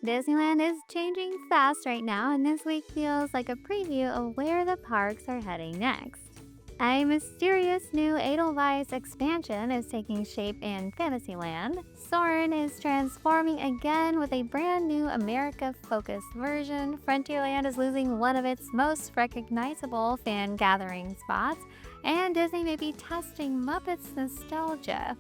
Disneyland is changing fast right now, and this week feels like a preview of where the parks are heading next. A mysterious new Edelweiss expansion is taking shape in Fantasyland. Soarin is transforming again with a brand new America-focused version. Frontierland is losing one of its most recognizable fan gathering spots, and Disney may be testing Muppets nostalgia.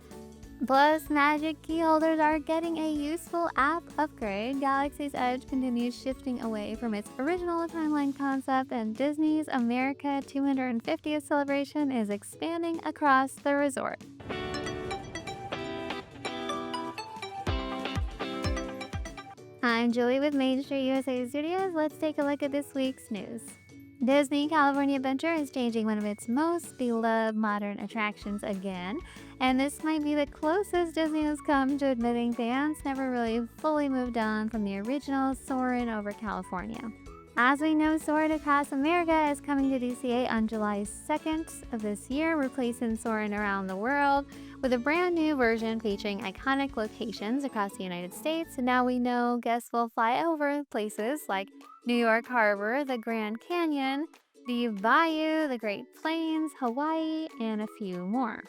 Plus, Magic Key holders are getting a useful app upgrade. Galaxy's Edge continues shifting away from its original timeline concept, and Disney's America 250th celebration is expanding across the resort. I'm Julie with Main Street USA Studios. Let's take a look at this week's news. Disney California Adventure is changing one of its most beloved modern attractions again, and this might be the closest Disney has come to admitting fans never really fully moved on from the original Soarin' Over California. As we know, Soarin' Across America is coming to DCA on July 2nd of this year, replacing Soarin' Around the World with a brand new version featuring iconic locations across the United States. And now we know guests will fly over places like New York Harbor, the Grand Canyon, the Bayou, the Great Plains, Hawaii, and a few more.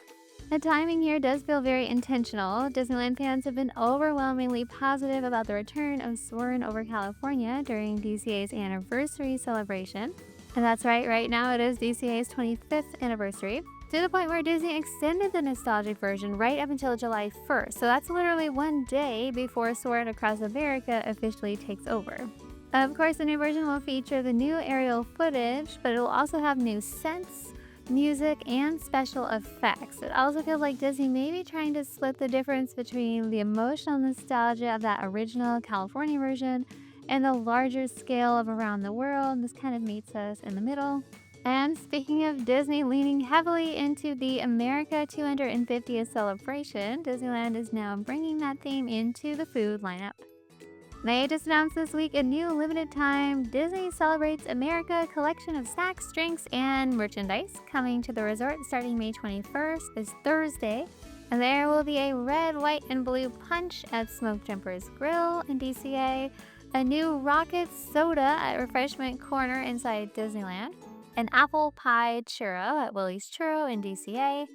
The timing here does feel very intentional. Disneyland fans have been overwhelmingly positive about the return of Soarin' Over California during DCA's anniversary celebration. And that's right now it is DCA's 25th anniversary, to the point where Disney extended the nostalgic version right up until July 1st. So that's literally one day before Soarin' Across America officially takes over. Of course, the new version will feature the new aerial footage, but it will also have new scents, music, and special effects. It also feels like Disney may be trying to split the difference between the emotional nostalgia of that original California version and the larger scale of Around the World. This kind of meets us in the middle. And speaking of Disney leaning heavily into the America 250th celebration, Disneyland is now bringing that theme into the food lineup. They just announced this week a new limited time Disney Celebrates America collection of snacks, drinks, and merchandise coming to the resort starting May 21st, this Thursday. And there will be a red, white, and blue punch at Smoke Jumper's Grill in DCA, a new rocket soda at Refreshment Corner inside Disneyland, an apple pie churro at Willie's Churro in DCA,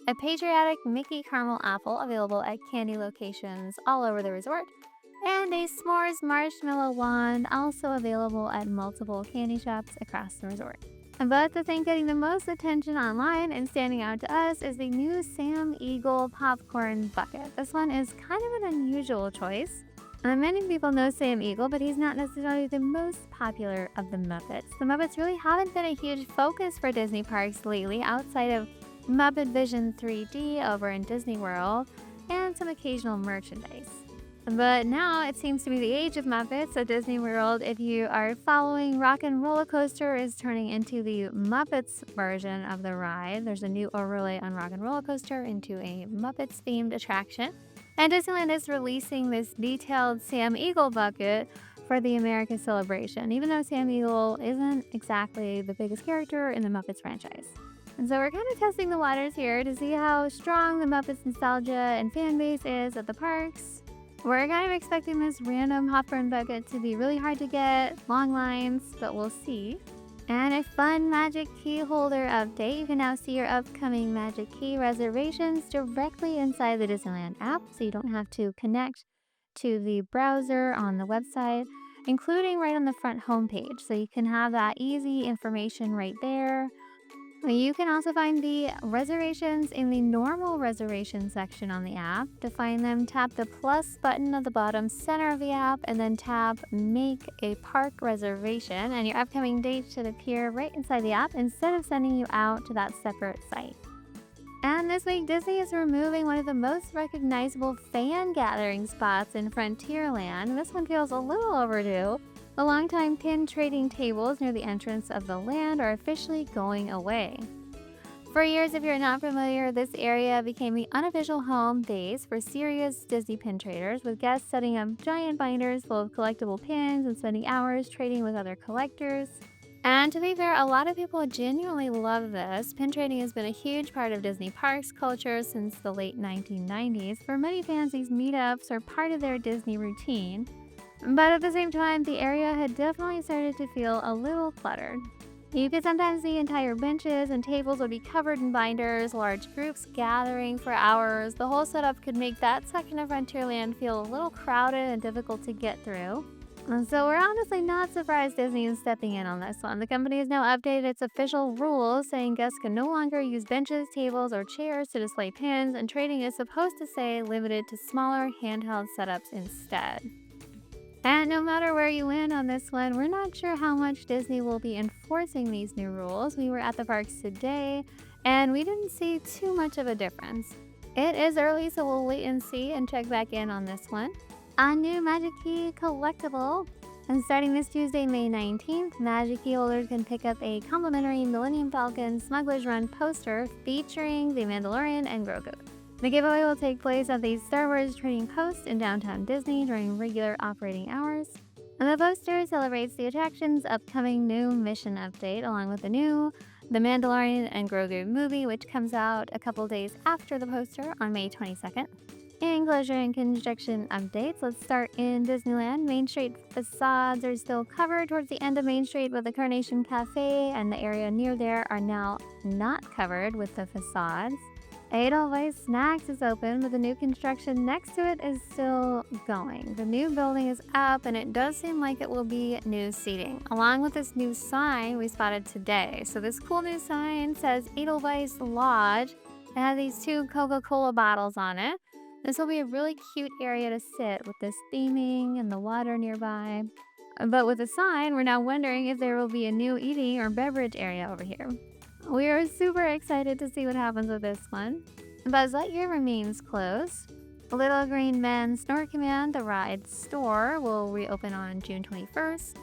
a patriotic Mickey caramel apple available at candy locations all over the resort, and a s'mores marshmallow wand also available at multiple candy shops across the resort. But the thing getting the most attention online and standing out to us is the new Sam Eagle popcorn bucket. This one is kind of an unusual choice. Many people know Sam Eagle, but he's not necessarily the most popular of the Muppets. The Muppets really haven't been a huge focus for Disney parks lately outside of Muppet Vision 3D over in Disney World and some occasional merchandise. But now it seems to be the age of Muppets at Disney World. If you are following, Rock and Roller Coaster is turning into the Muppets version of the ride. There's a new overlay on Rock and Roller Coaster into a Muppets themed attraction. And Disneyland is releasing this detailed Sam Eagle bucket for the America celebration, even though Sam Eagle isn't exactly the biggest character in the Muppets franchise. And so we're kind of testing the waters here to see how strong the Muppets nostalgia and fan base is at the parks. We're kind of expecting this random popcorn bucket to be really hard to get, long lines, but we'll see. And a fun Magic Key holder update. You can now see your upcoming Magic Key reservations directly inside the Disneyland app, so you don't have to connect to the browser on the website, including right on the front homepage. So you can have that easy information right there. You can also find the reservations in the normal reservation section on the app. To find them, tap the plus button at the bottom center of the app and then tap Make a Park Reservation, and your upcoming dates should appear right inside the app instead of sending you out to that separate site. And this week, Disney is removing one of the most recognizable fan gathering spots in Frontierland. This one feels a little overdue. The longtime pin trading tables near the entrance of the land are officially going away. For years, if you're not familiar, this area became the unofficial home base for serious Disney pin traders, with guests setting up giant binders full of collectible pins and spending hours trading with other collectors. And to be fair, a lot of people genuinely love this. Pin trading has been a huge part of Disney parks culture since the late 1990s. For many fans, these meetups are part of their Disney routine. But at the same time, the area had definitely started to feel a little cluttered. You could sometimes see entire benches and tables would be covered in binders, large groups gathering for hours. The whole setup could make that section of Frontierland feel a little crowded and difficult to get through. And so we're honestly not surprised Disney is stepping in on this one. The company has now updated its official rules, saying guests can no longer use benches, tables, or chairs to display pins, and trading is supposed to say limited to smaller handheld setups instead. And no matter where you land on this one, we're not sure how much Disney will be enforcing these new rules. We were at the parks today, and we didn't see too much of a difference. It is early, so we'll wait and see and check back in on this one. A new Magic Key collectible. And starting this Tuesday, May 19th, Magic Key holders can pick up a complimentary Millennium Falcon Smuggler's Run poster featuring the Mandalorian and Grogu. The giveaway will take place at the Star Wars Trading Post in downtown Disney during regular operating hours. And the poster celebrates the attraction's upcoming new mission update, along with the Mandalorian and Grogu movie, which comes out a couple days after the poster on May 22nd. Enclosure and construction updates. Let's start in Disneyland. Main Street facades are still covered towards the end of Main Street, but the Carnation Cafe and the area near there are now not covered with the facades. Edelweiss Snacks is open, but the new construction next to it is still going. The new building is up, and it does seem like it will be new seating, along with this new sign we spotted today. So this cool new sign says Edelweiss Lodge. It has these 2 Coca-Cola bottles on it. This will be a really cute area to sit with this theming and the water nearby. But with the sign, we're now wondering if there will be a new eating or beverage area over here. We are super excited to see what happens with this one. Buzz Lightyear remains closed. Little Green Men Snort Command, the ride store, will reopen on June 21st.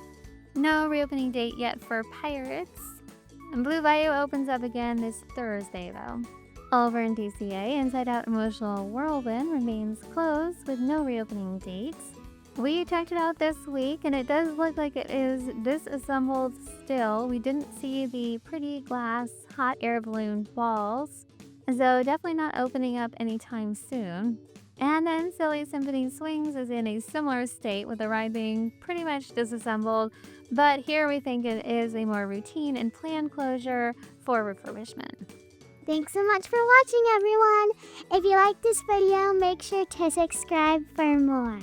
No reopening date yet for Pirates. And Blue Bayou opens up again this Thursday, though. Over in DCA, Inside Out Emotional Whirlwind remains closed with no reopening dates. We checked it out this week, and it does look like it is disassembled still. We didn't see the pretty glass hot air balloon balls, so definitely not opening up anytime soon. And then Silly Symphony Swings is in a similar state, with the ride being pretty much disassembled, but here we think it is a more routine and planned closure for refurbishment. Thanks so much for watching, everyone. If you like this video, make sure to subscribe for more.